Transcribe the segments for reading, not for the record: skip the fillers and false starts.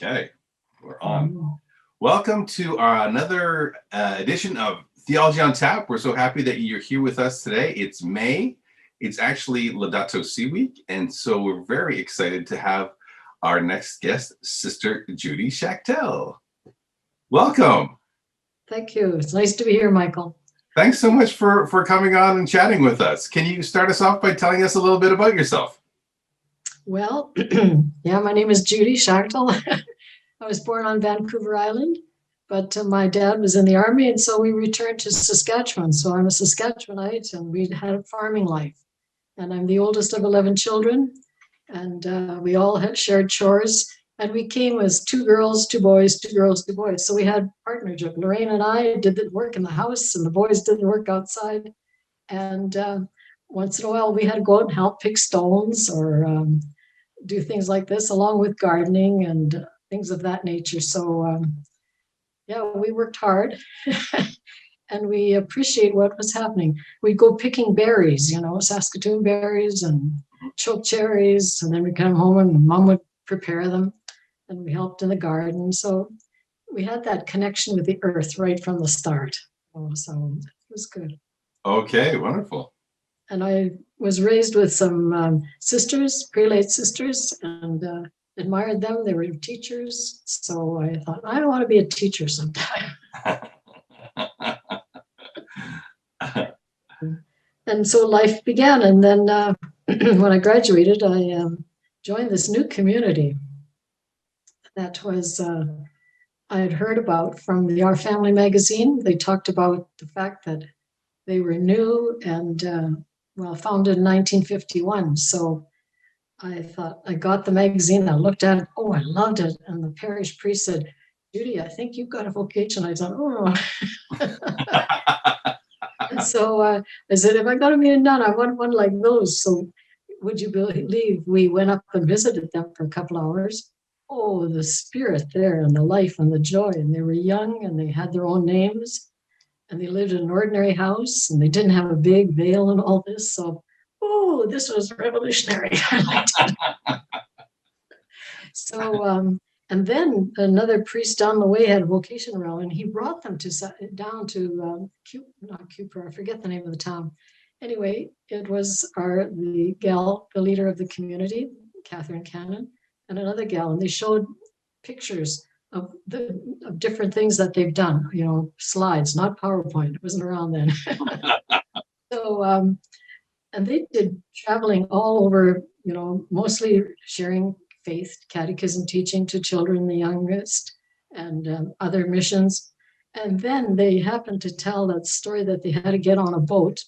Okay, we're on. Welcome to another edition of Theology on Tap. We're so happy that you're here with us today. It's May. It's actually Laudato Si week, and so we're very excited to have our next guest, Sister Judy Schachtel. Welcome. Thank you. It's nice to be here, Michael. Thanks so much for coming on and chatting with us. Can you start us off by telling us a little bit about yourself? Well, yeah, my name is Judy Schachtel. I was born on Vancouver Island, but my dad was in the army, and so we returned to Saskatchewan. So I'm a Saskatchewanite, and we had a farming life. And I'm the oldest of 11 children, and we all had shared chores. And we came as 2 girls, 2 boys, 2 girls, 2 boys. So we had partnership. Lorraine and I did the work in the house, and the boys did the work outside. And once in a while, we had to go out and help pick stones or do things like this, along with gardening and things of that nature. So yeah, we worked hard and we appreciate what was happening. We'd go picking berries, Saskatoon berries and choke cherries, and then we'd come home and Mom would prepare them, and we helped in the garden. So we had that connection with the earth right from the start. So it was good. Okay, wonderful. And I was raised with some sisters, prelate sisters, and admired them. They were teachers. So I thought, I want to be a teacher sometime. And so life began. And then when I graduated, I joined this new community that was, I had heard about from the Our Family magazine. They talked about the fact that they were new and founded in 1951. So I thought, I got the magazine, I looked at it, I loved it. And the parish priest said, Judy, I think you've got a vocation. I thought, And so I said, if I got to be a nun, I want one like those. So would you believe we went up and visited them for a couple hours? Oh, the spirit there and the life and the joy. And they were young and they had their own names. And they lived in an ordinary house, and they didn't have a big veil and all this. So, this was revolutionary. I liked it. So, and then another priest down the way had a vocation around, and he brought them down to not Cupar, I forget the name of the town. Anyway, it was the gal, the leader of the community, Catherine Cannon, and another gal, and they showed pictures of different things that they've done, slides, not PowerPoint. It wasn't around then. So, and they did traveling all over, mostly sharing faith, catechism teaching to children, the youngest, and other missions. And then they happened to tell that story that they had to get on a boat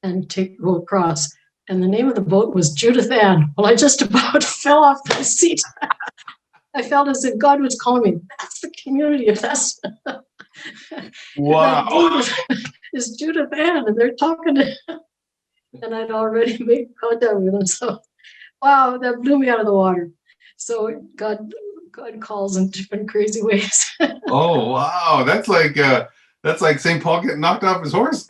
and go across. And the name of the boat was Judith Ann. Well, I just about fell off the seat. I felt as if God was calling me. That's the community of that's. Wow. Is Judith Ann, and they're talking to him. And I'd already made contact with them. So, wow, that blew me out of the water. So God calls in different crazy ways. Oh, wow. That's like St. Paul getting knocked off his horse.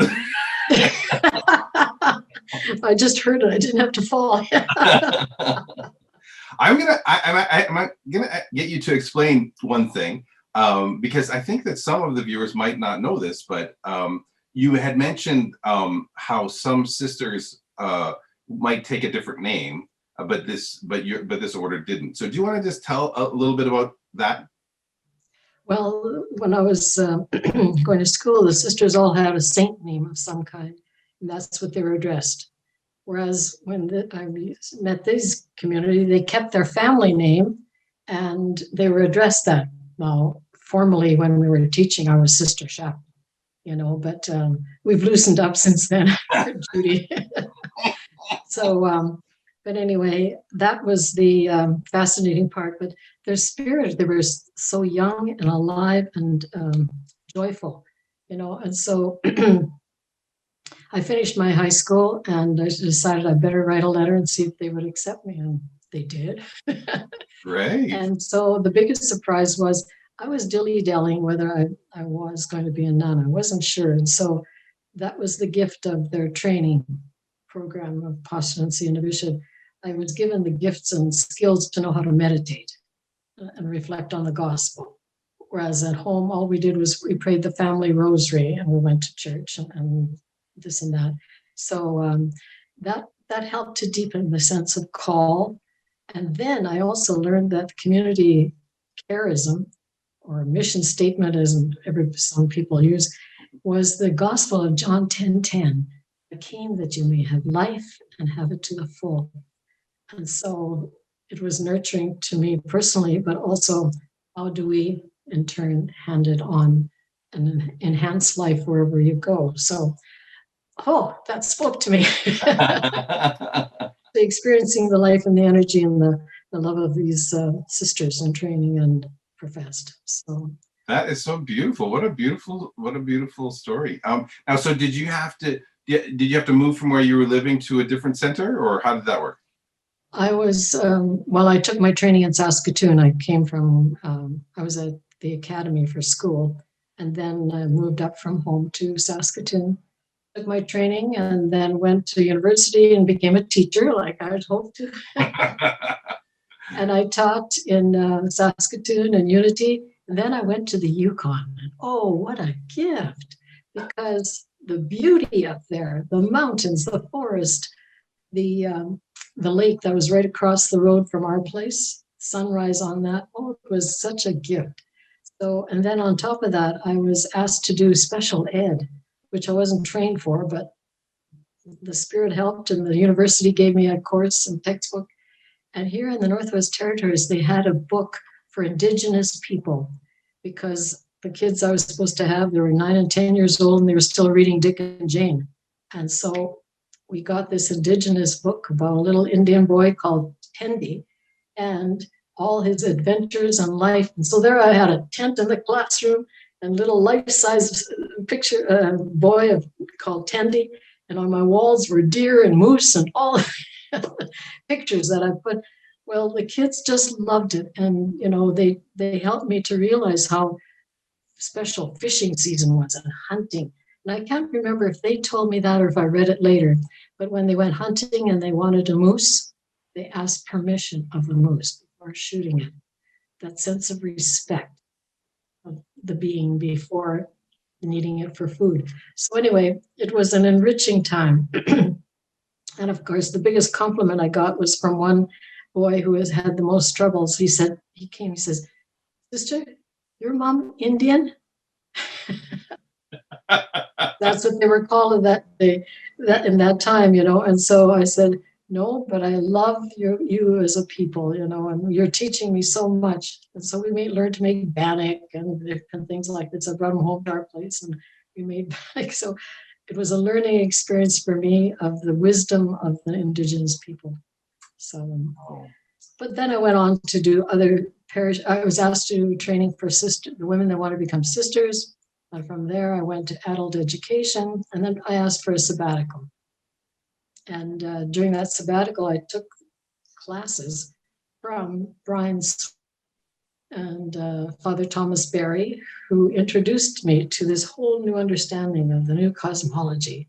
I just heard it. I didn't have to fall. I'm gonna get you to explain one thing, because I think that some of the viewers might not know this, but you had mentioned how some sisters might take a different name, but this order didn't. So do you want to just tell a little bit about that? Well, when I was going to school, the sisters all had a saint name of some kind, and that's what they were addressed. Whereas when I met this community, they kept their family name and they were addressed that. Well, formally, when we were teaching, I was Sister Schachtel, but we've loosened up since then, Judy. So, but anyway, that was the fascinating part. But their spirit, they were so young and alive and joyful, and so I finished my high school and I decided I better write a letter and see if they would accept me, and they did. Great. And so the biggest surprise was I was dilly-dallying whether I was going to be a nun. I wasn't sure. And so that was the gift of their training program of postulancy and a bishop. I was given the gifts and skills to know how to meditate. and reflect on the gospel. Whereas at home, all we did was we prayed the family rosary and we went to church and this and that. So that helped to deepen the sense of call. And then I also learned that community charism, or mission statement, as some people use, was the gospel of John 10:10. I came that you may have life and have it to the full. And so it was nurturing to me personally, but also how do we in turn hand it on and enhance life wherever you go. So, that spoke to me. Experiencing the life and the energy and the love of these sisters in training and professed. So that is so beautiful. What a beautiful story. Now, so did you have to move from where you were living to a different center, or how did that work? I was, I took my training in Saskatoon. I came from, I was at the academy for school, and then I moved up from home to Saskatoon, took my training, and then went to university and became a teacher like I had hoped to. And I taught in Saskatoon and Unity, and then I went to the Yukon. And oh, what a gift, because the beauty up there, the mountains, the forest, the lake that was right across the road from our place, sunrise on that, it was such a gift. So, and then on top of that, I was asked to do special ed, which I wasn't trained for, but the Spirit helped, and the university gave me a course and textbook. And here in the Northwest Territories, they had a book for Indigenous people, because the kids I was supposed to have, they were 9 and 10 years old, and they were still reading Dick and Jane. And so we got this Indigenous book about a little Indian boy called Tendy and all his adventures and life. And so there I had a tent in the classroom and little life-size picture boy called Tendy. And on my walls were deer and moose and all pictures that I put. Well, the kids just loved it. And, they helped me to realize how special fishing season was and hunting. And I can't remember if they told me that or if I read it later. But when they went hunting and they wanted a moose, they asked permission of the moose before shooting it. That sense of respect of the being before needing it for food. So anyway, it was an enriching time. And of course, the biggest compliment I got was from one boy who has had the most troubles. He says, "Sister, your mom Indian?" That's what they were called that in that time, And so I said, "No, but I love you as a people, and you're teaching me so much." And so we learned to make bannock and different things like this. I brought them home to our place and we made bannock. So it was a learning experience for me of the wisdom of the Indigenous people. So, but then I went on to do other parish. I was asked to do training for the women that want to become sisters. And from there, I went to adult education, and then I asked for a sabbatical. And during that sabbatical, I took classes from Brian and Father Thomas Berry, who introduced me to this whole new understanding of the new cosmology,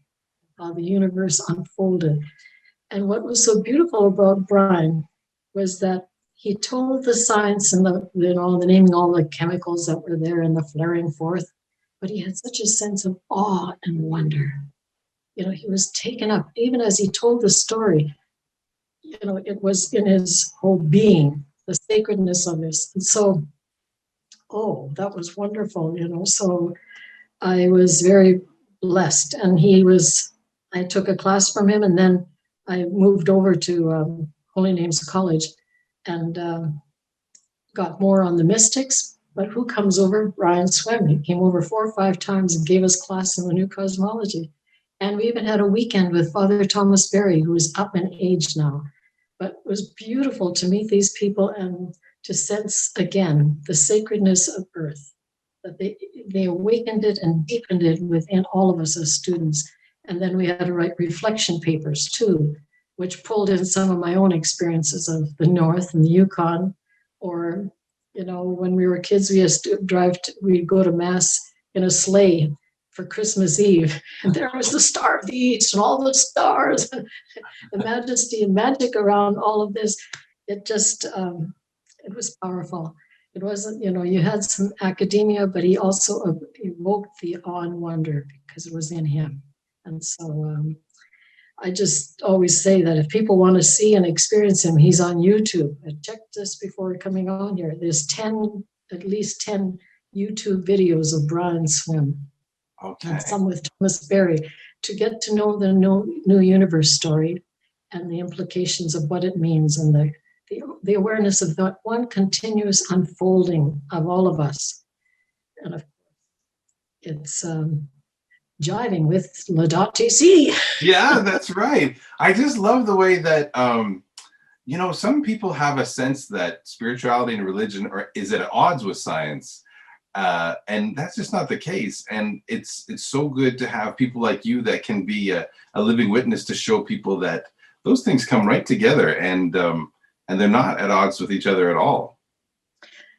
how the universe unfolded. And what was so beautiful about Brian was that he told the science and the naming all the chemicals that were there and the flaring forth, but he had such a sense of awe and wonder. He was taken up, even as he told the story, it was in his whole being, the sacredness of this. And so, that was wonderful, So I was very blessed. And I took a class from him, and then I moved over to Holy Names College and got more on the mystics. But who comes over? Brian Swem. He came over 4 or 5 times and gave us class in the new cosmology. And we even had a weekend with Father Thomas Berry, who is up in age now. But it was beautiful to meet these people and to sense again the sacredness of Earth, that they awakened it and deepened it within all of us as students. And then we had to write reflection papers too, which pulled in some of my own experiences of the North and the Yukon. Or, when we were kids, we used to we'd go to Mass in a sleigh for Christmas Eve. And there was the Star of the East and all the stars, the majesty and magic around all of this. It just, It was powerful. It wasn't, you had some academia, but he also evoked the awe and wonder because it was in him. And so I just always say that if people want to see and experience him, he's on YouTube. I checked this before coming on here. There's at least 10 YouTube videos of Brian Swim. Okay. And some with Thomas Berry, to get to know the new universe story and the implications of what it means, and the awareness of that one continuous unfolding of all of us. And of course, it's jiving with Laudate Si. Yeah, that's right. I just love the way that some people have a sense that spirituality and religion is at odds with science. And that's just not the case. And it's so good to have people like you that can be a living witness to show people that those things come right together, and they're not at odds with each other at all.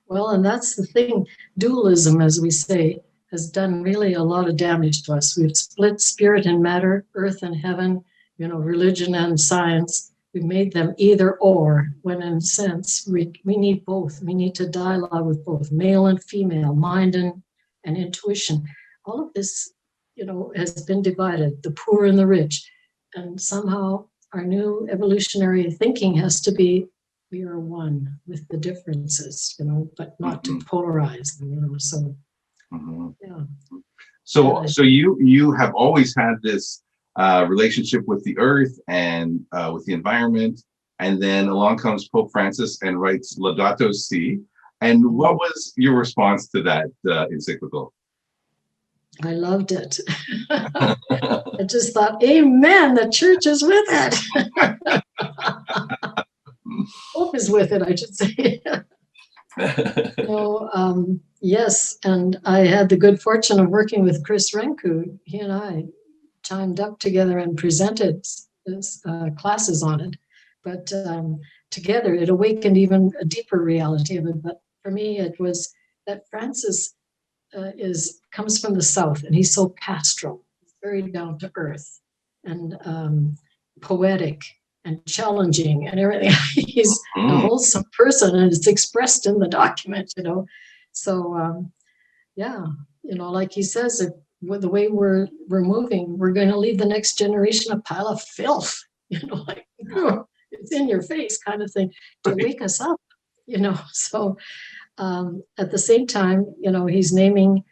Well, and that's the thing. Dualism, as we say, has done really a lot of damage to us. We've split spirit and matter, earth and heaven, religion and science. We made them either or, when in a sense, we need both. We need to dialogue with both male and female, mind and intuition. All of this, has been divided, the poor and the rich. And somehow our new evolutionary thinking has to be, we are one with the differences, but not to polarize them, so, yeah. So you have always had this relationship with the earth and with the environment, and then along comes Pope Francis and writes Laudato Si. And what was your response to that encyclical? I loved it. I just thought, amen, the church is with it. Pope is with it, I should say. Yes, and I had the good fortune of working with Chris Renku. He and I chimed up together and presented classes on it. But together, it awakened even a deeper reality of it. But for me, it was that Francis comes from the South, and he's so pastoral. He's very down to earth and poetic and challenging and everything. He's a wholesome person, and it's expressed in the document, So, like he says, the way we're moving, we're going to leave the next generation a pile of filth, it's in your face kind of thing, to wake us up, So, at the same time, he's naming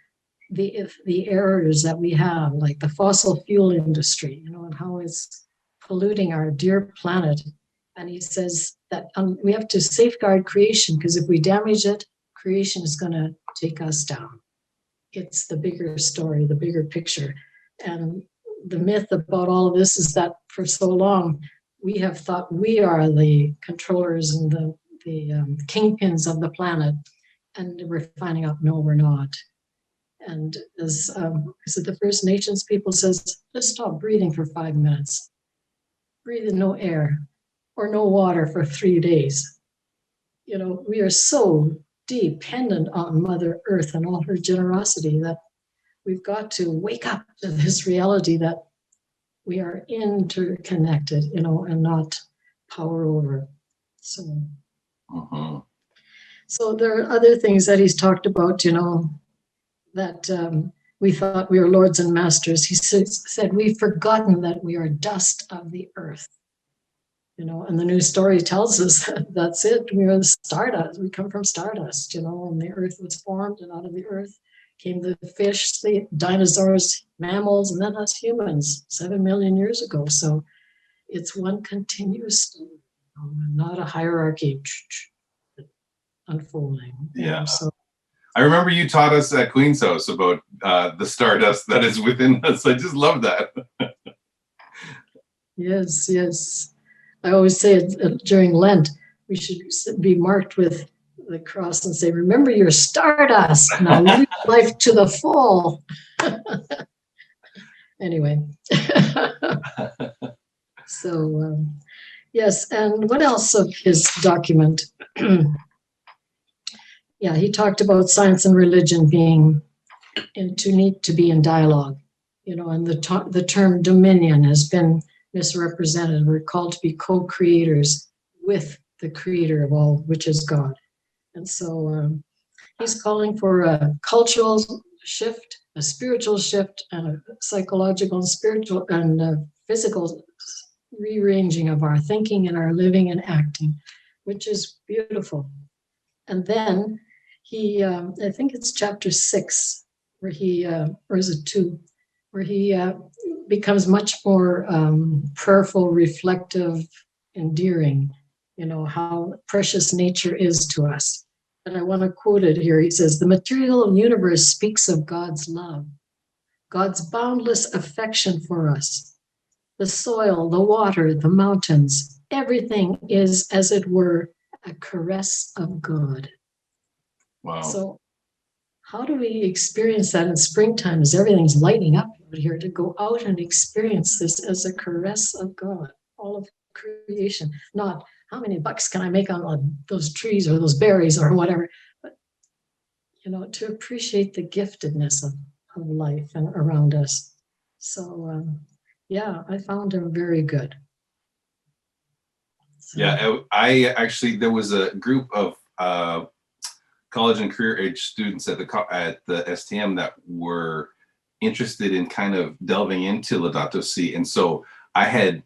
the errors that we have, like the fossil fuel industry, and how it's polluting our dear planet. And he says that we have to safeguard creation, because if we damage it, creation is going to take us down. It's the bigger story, the bigger picture. And the myth about all of this is that for so long, we have thought we are the controllers and the kingpins of the planet. And we're finding out, no, we're not. And as the First Nations people says, let's stop breathing for 5 minutes. Breathe in no air or no water for 3 days. We are so dependent on Mother Earth and all her generosity that we've got to wake up to this reality that we are interconnected, and not power over. So, So there are other things that he's talked about, that we thought we were lords and masters. He said, we've forgotten that we are dust of the earth. And the new story tells us that's it. We are the stardust. We come from stardust, and the earth was formed, and out of the earth came the fish, the dinosaurs, mammals, and then us humans 7 million years ago. So it's one continuous, not a hierarchy unfolding. Yeah. So I remember you taught us at Queen's House about the stardust that is within us. I just love that. Yes. I always say during Lent, we should be marked with the cross and say, remember your stardust. Now live life to the full. Anyway. So, yes. And what else of his document? Yeah, he talked about science and religion being need to be in dialogue, and the term dominion has been misrepresented. We're called to be co-creators with the creator of all, which is God. And so he's calling for a cultural shift, a spiritual shift, and a psychological and spiritual and physical rearranging of our thinking and our living and acting, which is beautiful. And then he, I think it's chapter 6, where he, or is it 2, where he becomes much more prayerful, reflective, endearing, how precious nature is to us. And I want to quote it here. He says, "The material universe speaks of God's love, God's boundless affection for us. The soil, the water, the mountains, everything is, as it were, a caress of God." Wow. So how do we experience that in springtime as everything's lighting up out here, to go out and experience this as a caress of God, all of creation, not how many bucks can I make on those trees or those berries or whatever, but to appreciate the giftedness of life and around us. So yeah, I found him very good. So, Yeah, I actually, there was a group of college and career age students at the STM that were interested in kind of delving into Laudato Si, and so I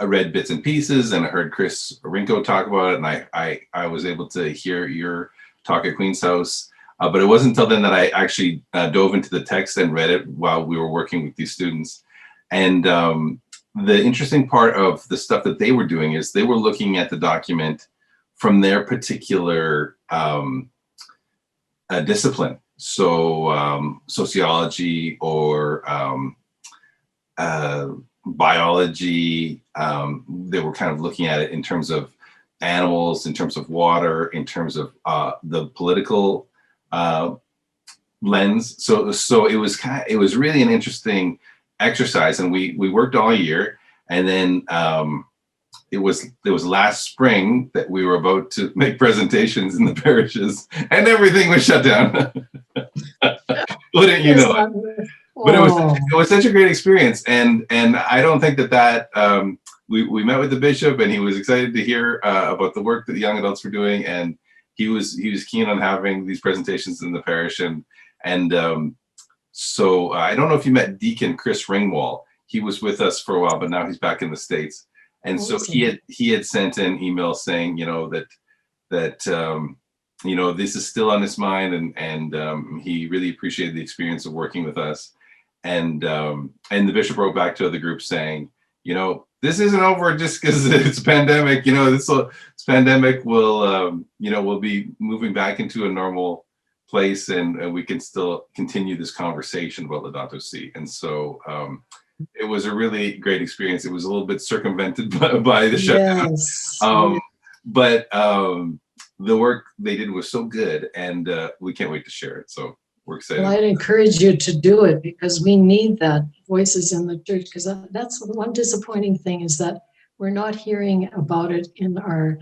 read bits and pieces, and I heard Chris Rinko talk about it, and I was able to hear your talk at Queen's House, but it wasn't until then that I actually dove into the text and read it while we were working with these students. And the interesting part of the stuff that they were doing is they were looking at the document from their particular discipline. So sociology or biology, they were kind of looking at it in terms of animals, in terms of water, in terms of the political lens. So it was really an interesting exercise, and we worked all year, and then it was last spring that we were about to make presentations in the parishes, and everything was shut down. Wouldn't you know it? But it was such a great experience, and I don't think that we met with the bishop, and he was excited to hear about the work that the young adults were doing, and he was keen on having these presentations in the parish, and so I don't know if you met Deacon Chris Ringwall. He was with us for a while, but now he's back in the States, and so he had sent an email saying, that this is still on his mind, and he really appreciated the experience of working with us. And the bishop wrote back to the group saying, this isn't over just because it's a pandemic. This pandemic will, we'll be moving back into a normal place, and we can still continue this conversation about Laudato Si. And so it was a really great experience. It was a little bit circumvented by the shutdown. Yes. But the work they did was so good, and we can't wait to share it. So we're excited. Well, I'd encourage you to do it, because we need that voices in the church, because that's the one disappointing thing, is that we're not hearing about it in our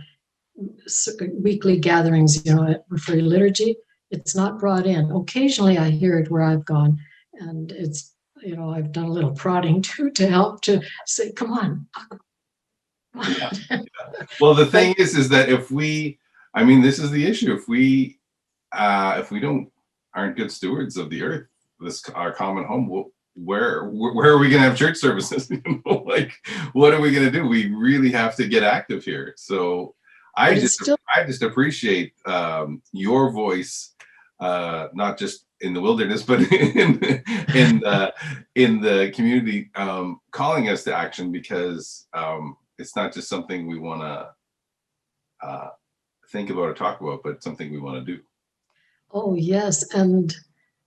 weekly gatherings, for liturgy. It's not brought in. Occasionally I hear it where I've gone, and it's, I've done a little prodding too, to help to say, come on. Yeah. Well, the thing is that this is the issue. If we aren't good stewards of the earth, our common home, where are we going to have church services? What are we going to do? We really have to get active here. So I just appreciate your voice, not just in the wilderness, but in the community, calling us to action, because it's not just something we want to think about or talk about, but something we want to do. Oh, yes. And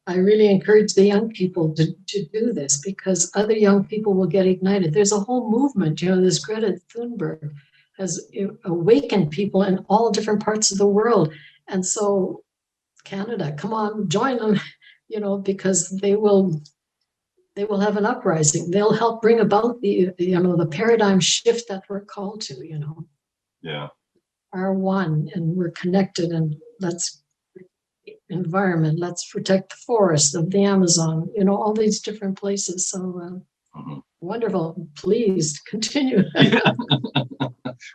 I really encourage the young people to do this, because other young people will get ignited. There's a whole movement, this Greta Thunberg has awakened people in all different parts of the world. And so Canada, come on, join them, because they will have an uprising. They'll help bring about the paradigm shift that we're called to, Yeah. Are one, and we're connected, and let's environment, let's protect the forest of the Amazon, all these different places. So wonderful. Please continue. Yeah.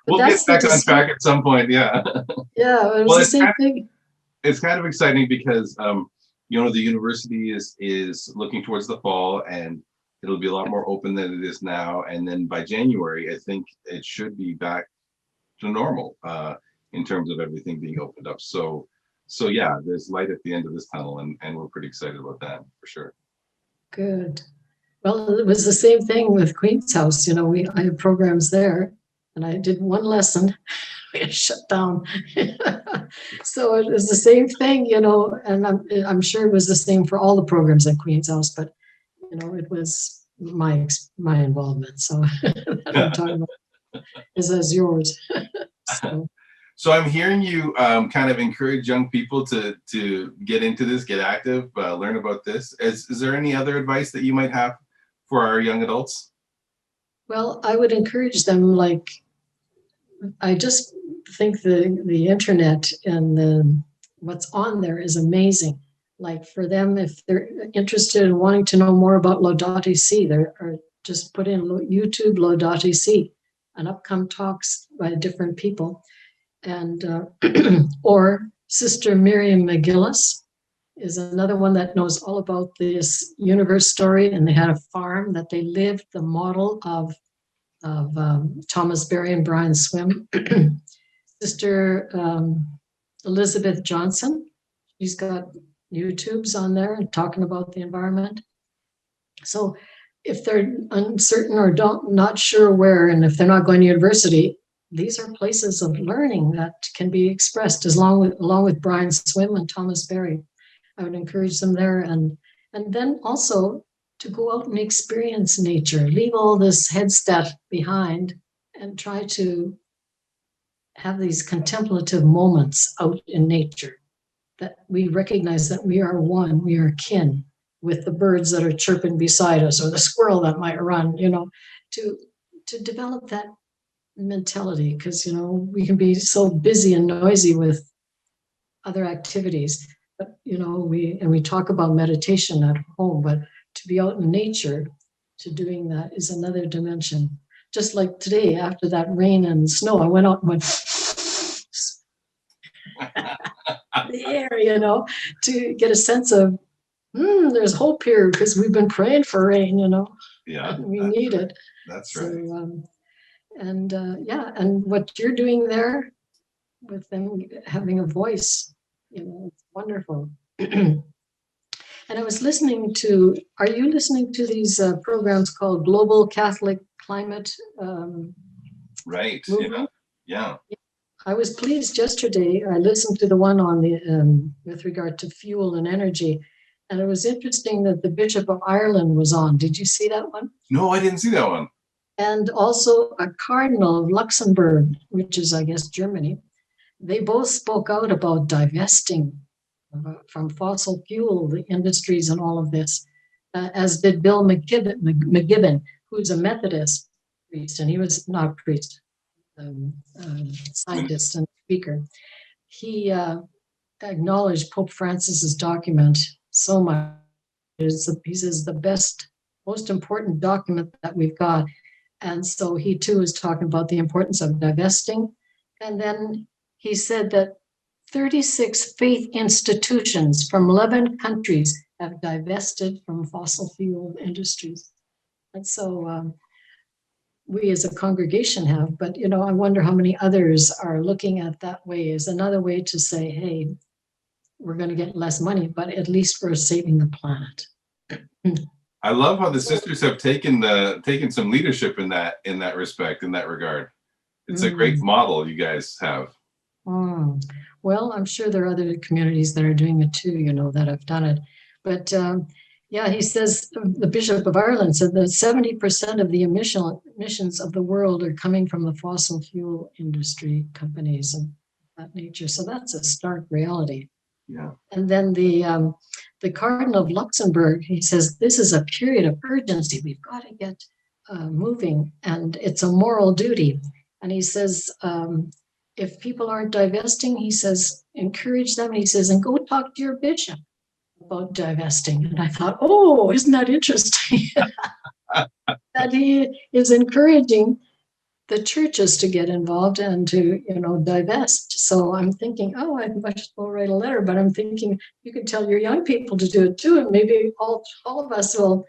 We'll get back on track at some point. Yeah. Yeah, it was the same thing. it's kind of exciting because the university is looking towards the fall, and it'll be a lot more open than it is now. And then by January, I think it should be back to normal in terms of everything being opened up. So yeah, there's light at the end of this tunnel, and we're pretty excited about that for sure. Good. Well, it was the same thing with Queen's House. I had programs there, and I did one lesson. We got shut down. So it was the same thing, and I'm sure it was the same for all the programs at Queen's House, but it was my involvement. So that I'm talking about is as yours. So I'm hearing you kind of encourage young people to get into this, get active, learn about this. Is there any other advice that you might have for our young adults? Well, I would encourage them, I just think the internet and what's on there is amazing. Like for them, if they're interested in wanting to know more about Laudato Si, or just put in YouTube Laudato Si and up come talks by different people. And or Sister Miriam McGillis is another one that knows all about this universe story, and they had a farm that they lived the model of Thomas Berry and Brian Swim. Sister Elizabeth Johnson, she's got YouTubes on there and talking about the environment. So if they're uncertain or not sure where, and if they're not going to university, these are places of learning that can be expressed along with Brian Swim and Thomas Berry. I would encourage them there, and then also to go out and experience nature, leave all this head stuff behind, and try to have these contemplative moments out in nature, that we recognize that we are one, we are kin with the birds that are chirping beside us, or the squirrel that might run, to develop that mentality, because we can be so busy and noisy with other activities, but we talk about meditation at home, but to be out in nature, to doing that is another dimension. Just like today, after that rain and snow, I went out and went the air, to get a sense of there's hope here, because we've been praying for rain, Yeah, we need it. That's right. So, and what you're doing there with them having a voice, it's wonderful. And I was listening to, are you listening to these programs called Global Catholic Climate Right. Movement? Yeah. I was pleased yesterday. I listened to the one on the with regard to fuel and energy, and it was interesting that the Bishop of Ireland was on. Did you see that one? No, I didn't see that one. And also a Cardinal of Luxembourg, which is, I guess, Germany. They both spoke out about divesting from fossil fuel, the industries and all of this, as did Bill McGibbon, who's a Methodist priest, and he was not a priest, scientist and speaker. He acknowledged Pope Francis's document so much. He says the best, most important document that we've got. And so he too is talking about the importance of divesting. And then he said that 36 faith institutions from 11 countries have divested from fossil fuel industries. And so we as a congregation have, but I wonder how many others are looking at that way as another way to say, hey, we're going to get less money, but at least we're saving the planet. I love how the sisters have taken some leadership in that respect, in that regard. It's a great model you guys have. Well, I'm sure there are other communities that are doing it too, that have done it. But he says, the Bishop of Ireland said that 70% of the emissions of the world are coming from the fossil fuel industry companies and that nature. So that's a stark reality. Yeah. And then the Cardinal of Luxembourg, he says, this is a period of urgency. We've got to get moving, and it's a moral duty. And he says, if people aren't divesting, he says, encourage them. He says, and go talk to your bishop about divesting. And I thought, oh, isn't that interesting? That he is encouraging the churches to get involved and to, divest. So I'm thinking, oh, I might as well write a letter, but I'm thinking you can tell your young people to do it too, and maybe all of us will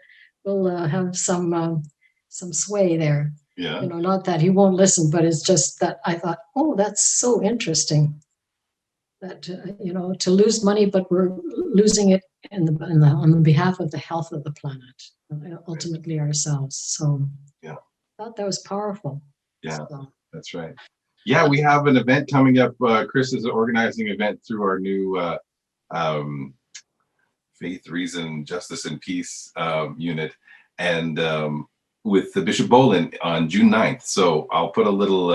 have some sway there. Yeah. Not that he won't listen, but it's just that I thought, oh, that's so interesting. That to lose money, but we're losing it on the behalf of the health of the planet, ultimately ourselves. So yeah, I thought that was powerful. Yeah, so. That's right. Yeah, we have an event coming up. Chris is organizing an event through our new Faith, Reason, Justice, and Peace unit, and with the Bishop Bolin on June 9th. So I'll put a little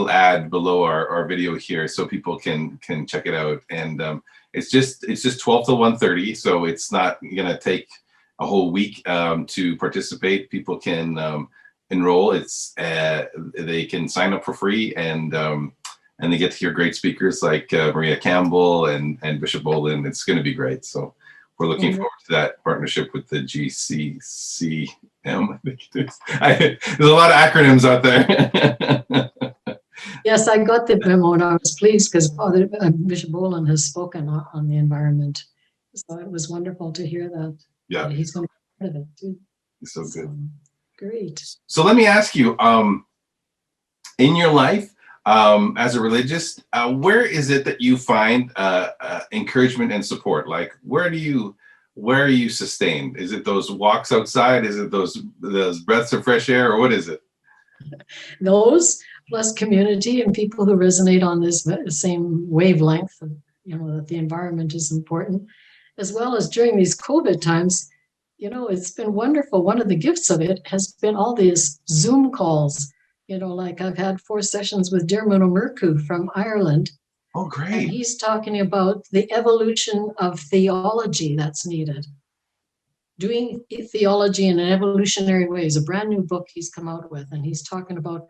ad below our video here so people can check it out. And it's just 12 till 1:30, so it's not gonna take a whole week to participate. People can enroll. They can sign up for free, and they get to hear great speakers like Maria Campbell and Bishop Bolin. It's going to be great. So we're looking forward to that partnership with the GCCM. I think it is. There's a lot of acronyms out there. Yes, I got the memo and I was pleased because Bishop Bolin has spoken on the environment. So it was wonderful to hear that. Yeah. He's going to be part of it too. He's so good. Great. So let me ask you, in your life, as a religious, where is it that you find encouragement and support? Like, where are you sustained? Is it those walks outside? Is it those breaths of fresh air, or what is it? Those plus community and people who resonate on this same wavelength, that the environment is important, as well as during these COVID times. It's been wonderful. One of the gifts of it has been all these Zoom calls. Like I've had 4 sessions with Dermot O'Murku from Ireland. Oh, great. And he's talking about the evolution of theology that's needed. Doing theology in an evolutionary way is a brand new book he's come out with. And he's talking about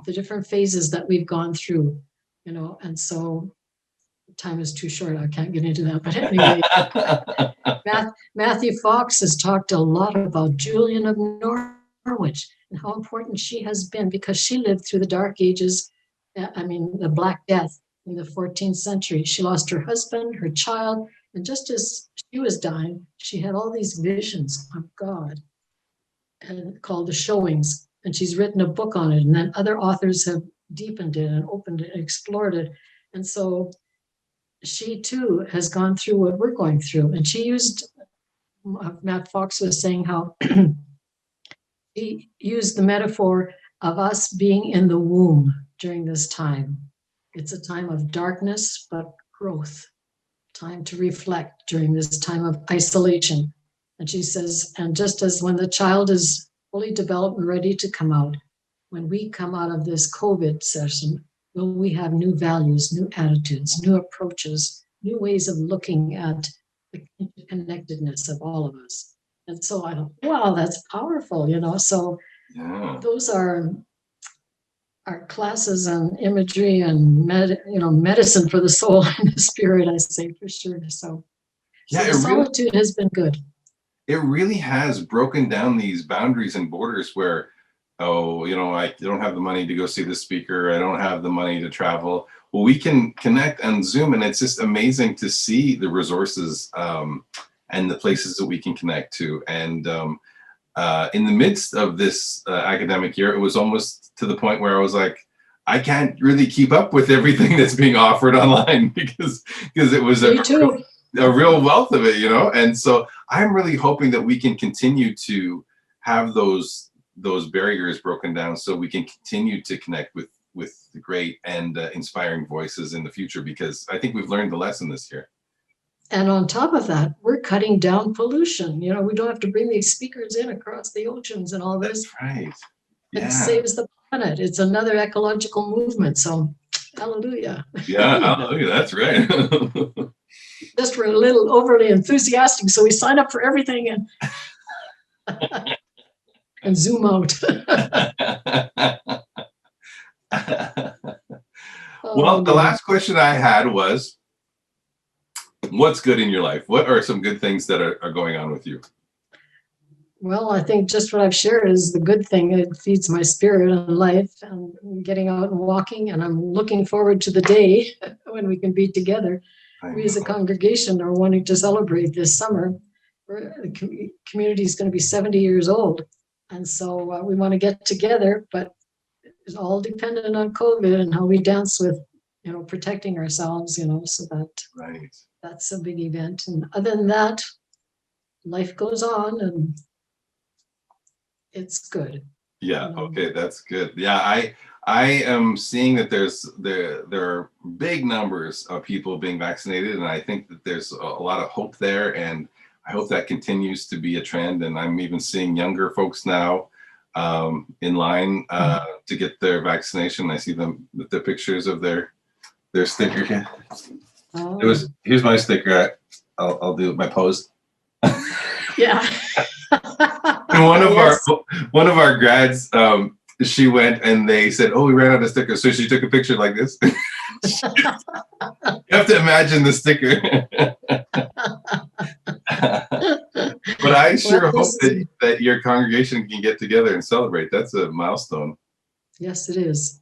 the different phases that we've gone through, and so time is too short. I can't get into that. But anyway, Matthew Fox has talked a lot about Julian of Norwich and how important she has been because she lived through the Dark Ages. The Black Death in the 14th century. She lost her husband, her child, and just as she was dying, she had all these visions of God, and called the Showings. And she's written a book on it. And then other authors have deepened it and opened it and explored it. And so she too has gone through what we're going through. And she used, Matt Fox was saying how he used the metaphor of us being in the womb during this time. It's a time of darkness, but growth, time to reflect during this time of isolation. And she says, and just as when the child is fully developed and ready to come out, when we come out of this COVID session, will we have new values, new attitudes, new approaches, new ways of looking at the interconnectedness of all of us. And so I thought, wow, that's powerful, So Yeah. Those are our classes on imagery and medicine for the soul and the spirit, I say for sure. So the solitude has been good. It really has broken down these boundaries and borders where, I don't have the money to go see the speaker. I don't have the money to travel. Well, we can connect on Zoom, and it's just amazing to see the resources and the places that we can connect to. And in the midst of this academic year, it was almost to the point where I was like, I can't really keep up with everything that's being offered online because it was a real wealth of it, And so I'm really hoping that we can continue to have those barriers broken down so we can continue to connect with the great and inspiring voices in the future, because I think we've learned the lesson this year. And on top of that, we're cutting down pollution. We don't have to bring these speakers in across the oceans and all this. That's right. Yeah. It saves the planet. It's another ecological movement. So hallelujah. Yeah, hallelujah. That's right. Just we're a little overly enthusiastic, so we sign up for everything and zoom out. Well, the last question I had was, what's good in your life? What are some good things that are going on with you? Well, I think just what I've shared is the good thing. It feeds my spirit and life, and getting out and walking. And I'm looking forward to the day when we can be together. I We as a know. congregation are wanting to celebrate this summer. The community is going to be 70 years old. And so we want to get together, but it's all dependent on COVID and how we dance with, protecting ourselves, so Right. that's a big event. And other than that, life goes on and it's good. Yeah. Okay. That's good. Yeah. I am seeing that there are big numbers of people being vaccinated, and I think that there's a lot of hope there, and I hope that continues to be a trend. And I'm even seeing younger folks now in line to get their vaccination. I see them with the pictures of their sticker here. Oh, Here's my sticker. I'll do my pose. yeah. And Yes. one of our grads, she went and they said, "Oh, we ran out of stickers," so she took a picture like this. You have to imagine the sticker. But I sure hope that your congregation can get together and celebrate. That's a milestone. Yes, it is.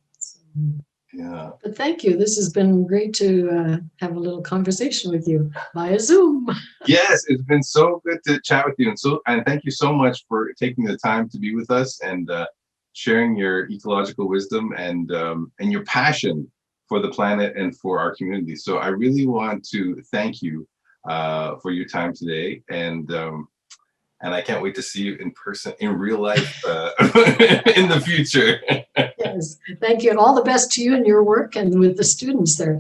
Yeah. But thank you. This has been great to have a little conversation with you via Zoom. Yes, it's been so good to chat with you, and thank you so much for taking the time to be with us and sharing your ecological wisdom and your passion for the planet and for our community. So I really want to thank you for your time today, and I can't wait to see you in person, in real life, in the future. Yes, thank you, and all the best to you and your work and with the students there.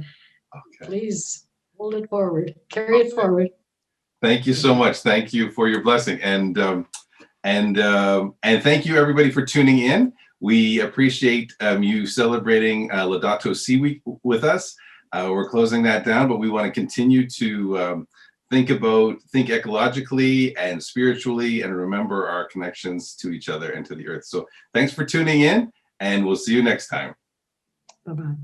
Okay. Please hold it forward, carry it forward. Thank you so much. Thank you for your blessing, and thank you everybody for tuning in. We appreciate you celebrating Laudato Si Week with us. We're closing that down, but we want to continue to think ecologically and spiritually, and remember our connections to each other and to the earth. So thanks for tuning in, and we'll see you next time. Bye-bye.